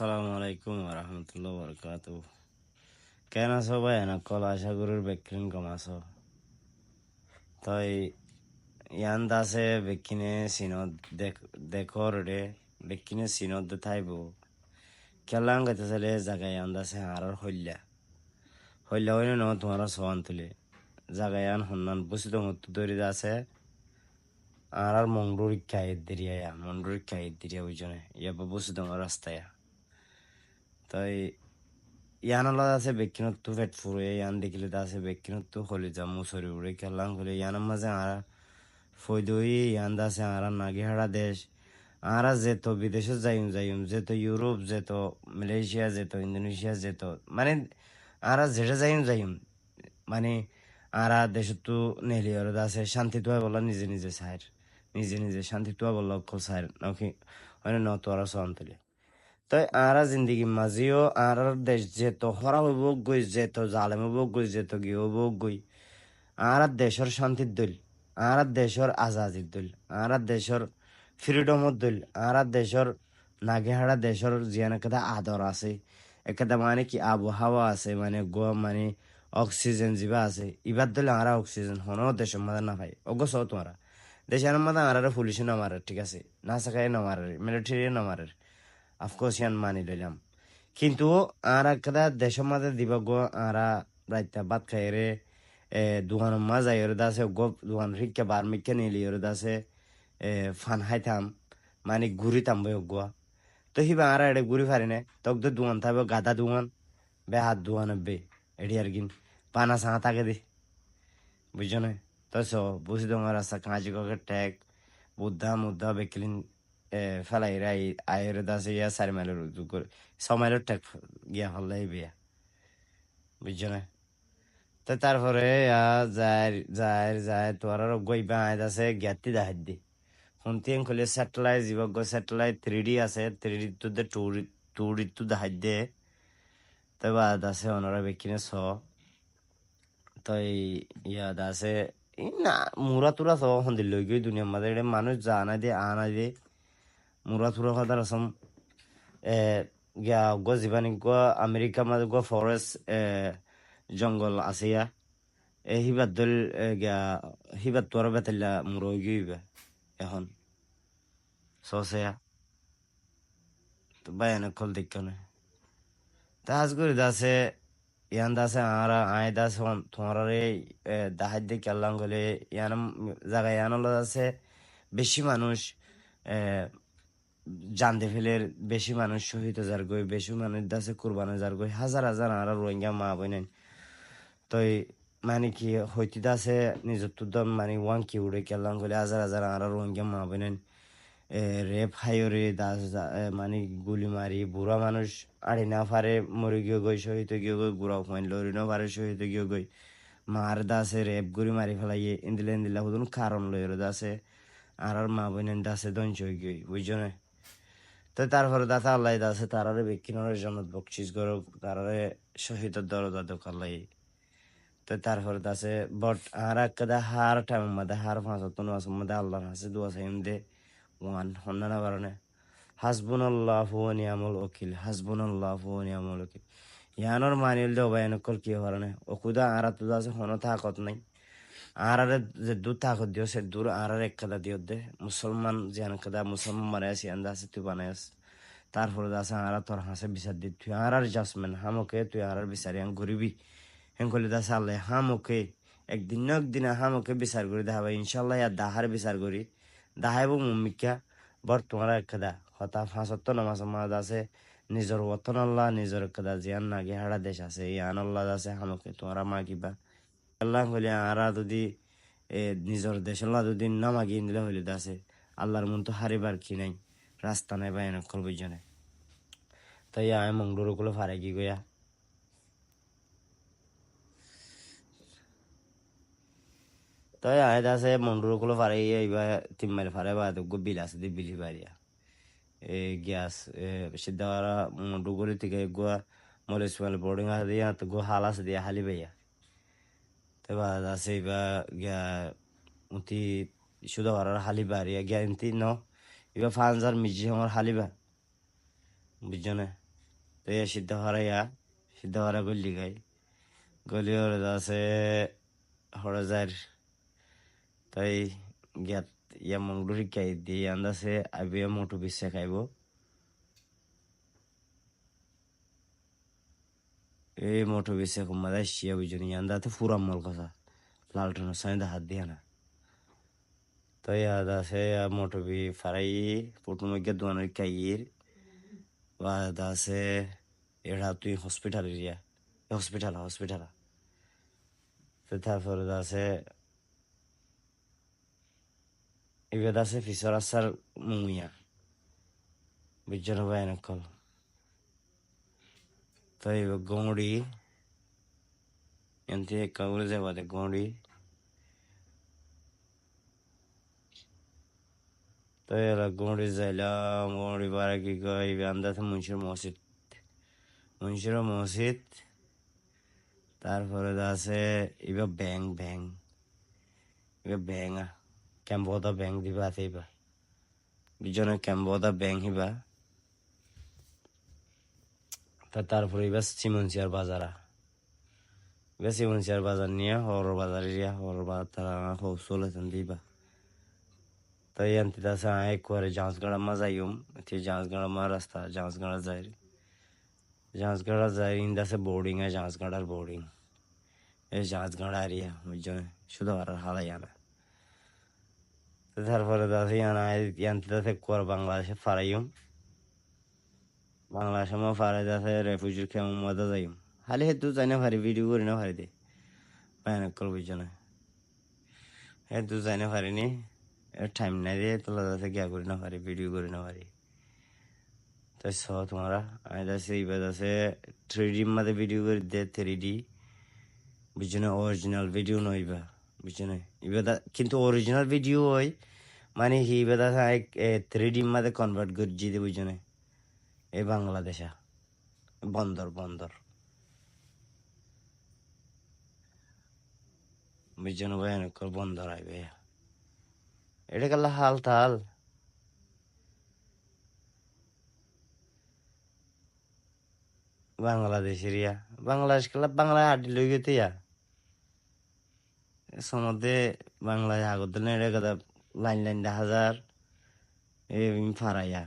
আসসালামু আলাইকুম রহমতুল্লাহ বরকাত। কেন আছো ভাই? কল আশা গরুর বেকিন কম আছো তই ইয়ান দাসে বেকিনে সিনত দেখো রে বেকিনে সিনত থাইব কেলাং গাইতে চাইলে জাগায় ইয়ান দাসে আর হইলা হইলা হইলে ন তোমার সওয়ান তুলে জাগায় আন হন্নান বুঝি তো মতো দৌড়ি আছে আর মংডুর দিরিয়া মংডুর দিরিয়া বুঝনে ইয়াবা বুঝি তোমার রাস্তায় তাই ইয়ানালা আছে বেকিনতো ফেট ফুরে ইয়ান দেখিলে আছে বেকিনতো হলে যা মুসরি উড়ে খেলাম হলে ইয়ানার মাঝে আর ফৈদই ইয়ান দাসে আর নাগি হারা দেশ আর যেত বিদেশে যাইম যেত ইউরোপ যেত মালয়েশিয়া যেত ইন্দোনেশিয়া যেত মানে আর যেটা যাইম মানে আর দেশতো নেলি আর আছে শান্তি তো বলা নিজে নিজে সাইর নিজে শান্তি তো বলা কল সাইর নাকি মানে নত আর সন্তলে তাই আরা জিন্দগি মাঝিও আর দেশ যেত হরা হইব গই যেত জালেম হইব গই যেত গি হইব গই আর দেশের শান্তির দল আর দেশের আজাদির দল আর দেশের ফ্রিডমর দল আর দেশের নাগেহারা দেশের জিয়ান একটা আদর আছে একটা মানে কি আবহাওয়া আছে মানে মানে অক্সিজেন যা আছে ইবার দলে আর অক্সিজেন হনো দেশের মধ্যে না পাই অগস তোমারা দেশের মধ্যে আর পুলিশ না মারে ঠিক আছে না সাকাই না মারে মিলিটারি না মারে অফকোর্স ইয়ান মানি লইলাম কিন্তু আর একটা দেশের মাঝে দিব গো আরা রাইতা ভাত খাই রে দোকান মাজা এর দাসে গপ দোকান রিক্কা বার মিক্কা নিলি এর দাসে ফান হাইতাম মানে ঘুরিতাম বই গোয়া তো হিবা আর এড়ে ঘুরি ফারি না তক তো দোকান থাকবে গাদা দোকান বে হাত দোকান বে এডি আর কিন পানা সাঁ থাকে দি বুঝছো না তো বুঝি তোমার রাস্তা কাঁচি কাকে ট্যাগ মুদ্দা বেকিলিন ফেলাই রাই আয়ের দাসে ইয়া 4 মাইলের করে 6 মাইলের ট্যাগ গিয়া হল্লাই বিয়া বুঝছো না তো তারপরে যায় তোর গইবা আয় আছে জ্ঞাতি দেখাই দি শুনতি খুলে স্যাটেলাইট জীবক স্যাটেলাইট 3D আছে 3D তো দে 2D তো দেখাই দে তবে বাদ আছে ওনারা বেকিনে তই ইয়াদ আছে না মুরা তুরা সন্দির লই গই দুনিয়ার মাঝে এটা মানুষ জানা দিয়ে আনা দিয়ে মুরা তুরা কথা রসম গিয়া জীবানী আমেরিকা মাঝে ফরেস্ট জঙ্গল আছে ইয়া হিবাত দল গিয়া হিবাত তোর বেতাল্লা মুরো গিয়ে এখন সসেয়া তো বায়ান কল দেখো না তাজ করে দাসে ইয়ান দাসে আর আয় দাস তোমার দাহাজ দিয়ে কেলাম গলে ইয়ান জায়গায় ইয়ান আছে বেশি মানুষ জানতে ফেলের বেশি মানুষ শহীদ যার গই বেশি মানুষ দাসে কোরবানো যার গই হাজার আর রোহিঙ্গা মা বইনেন তই মানে কি হইতে দাসে নিজের তো দম মানে ওয়ান কি উড়ে কেলাম গলে হাজার আর রোহিঙ্গা মা বইনেন রেপ হাইরে দাস মানে গুলি মারি বুড়া মানুষ আড়ি না পারে মরে গিয়ে গই শহীদ গিয়ে গই বুড়া ফাইন লরি না পারে শহীদ গিয়ে গই মার দাসে রেপ গুলি মারি ফেলাইয়ে ইন্দিলা হুদুন কারণ লইর দাসে আর মা বোনেন দাসে দঞ্চ হয়ে গই বুঝছো না তো তারপরে দাতা আল্লাহ দাসে তারারে বিক্ষিণের জন্য বকশিস করো তারারে শহীদের দরজা দোকালাই তো তারপরে দাসে বট আর একটা হার টাইম মধ্যে হার 5 মধ্যে আল্লাহর হাসে দোয়া সাইম দে ওয়ান হন্না কারণে হাসবুনাল্লাহু ওয়া নি'মাল ওয়াকিল হাসবুনাল্লাহু ওয়া নি'মাল ওয়াকিল ইয়ানোর মানিল দে বায়ান কল কি কারণে ওকুদা আর তো দাসে হন তাকত নাই আর যে দু তাকত দিও সে দূর আর এক কাদা দিও দে মুসলমান জিয়ান কাদা মুসলমান মারে আসি আন্দাসে তুই বানায়াস তারপরে দাসে আর তোর হাসে বিচার দি তুই আর জাসমেন হামকে তুই আর বিচারি আন গরিবি হেঙ্কলি দাসে আল্লাহ হামকে একদিন হামকে বিচার করি দেখাবা ইনশাল্লাহ আর দাহার বিচার করি দাহাইব মুমিকা বর্তমানে একটা হতা 5 নামাজ মাদ আছে নিজের ওতন আল্লাহ নিজের একটা জিয়ান নাগে হাড়া দেশ আছে ইয়ান আল্লাহ আছে হামকে তোমরা মাগিবা আল্লাহ হইলে আরা যদি নিজের দেশ আল্লাহ যদি না মাগিয়ে নিলে হইলে আছে আল্লাহর মন তো হারিবার কি নাই রাস্তা নাই বা এনে করবো জনে তাই আমি মংডুর গুলো ফারে কি গয়া তাই আয় দাসে মন্ডুর গুলো ফারে এইবার 3 মাইল ফারে বা বিল আছে দি বিলি বাড়িয়া গ্যাস সিদ্ধারা মন্ডুগুলি থেকে গোয়া মলেসমাল বোর্ডিং আছে দিয়া তো গো হাল আছে দিয়া হালি ভাইয়া তো বা আছে বা গিয়া উতি শুধু আর হালি বাড়িয়া গিয়া এমতি ন এবার 5,000 মিজি আমার হালিবা বুঝছো না তো সিদ্ধ হারা গলি গাই গলি ওর আছে হরজার তাই গিয়াত ইয়া মংডু শিকাই দিয়ে আন্দাছে আবিয়া মোটু বিশ্বে খাইব এই মোটু বিশ্বে কুমাদা শিয়া বুঝুনি আন্দাতে ফুরাম মল কথা লালটনের সাইন্দা হাত দিয়া না তো ইয়াদ আছে মোটু বি ফারাই পুটুমকে দোয়ানোর কাইয়ের বা আছে এরা তুই হসপিটাল এরিয়া হসপিটাল তো তারপরে আছে এবার আছে ফিসর আসার মুমিয়া বুঝছেন ভাই নকল তো এবার গৌড়ি এনতে কাগজে যাবাতে গৌড়ি তো এরা গৌড়ি যাইলাম গৌড়ি বারে কি কয় আন্দাতে মুন্সির মসজিদ তারপরে আছে এবার ব্যাং ক্যাম্পদা ব্যাং দিবা আছে এবার বিজনে ক্যাম্পদা ব্যাং হিবা তারপরে এবার সিমনসিয়ার বাজার নিয়ে হর বাজার তারা চলেছেন দিবা তাই আনতে আছে একবারে জাহাজগাড়া মা যাইম জাহাজগাড়া মা রাস্তা জাহাজগাড়া যাই ইন্দাছে বোর্ডিং জাহাজগাড়ার বোর্ডিং এই জাহাজগাড়া এরিয়া বুঝছেন শুধু আর হালাই আনা তারপরে আছে আনতে একবার বাংলাদেশে বাংলাদেশে মা ফারাই আছে রেফিউজির কেমন মজা যাইম খালি হেতু যাই না পারি ভিডিও করি না পারি দে ভয়ানক কল বুঝছেন হেতু যাই না পারিনি টাইম নাই দিয়ে তোলা যাচ্ছে গিয়া করি না পারি ভিডিও করি না পারি তাই তোমরা আমি যাচ্ছি এবার আছে 3D মাঝে ভিডিও করে দে 3D বুঝছেন অরিজিনাল ভিডিও নইবা বুঝছেন এবার কিন্তু অরিজিনাল ভিডিও হয় মানে এবার আছে 3D মাঝে কনভার্ট করে দিতে বুঝছেন এই বাংলাদেশা বন্দর বুঝছেন ভয়ানক বন্দর আইবে এটা কাল্লা হাল তাল বাংলাদেশের বাংলাদেশ কাল্লা বাংলায় আড্ডি লই গেতে সমুদ্রে বাংলায় আগর দিনে এটা কথা লাইন দেখা যার এই ফারাইয়া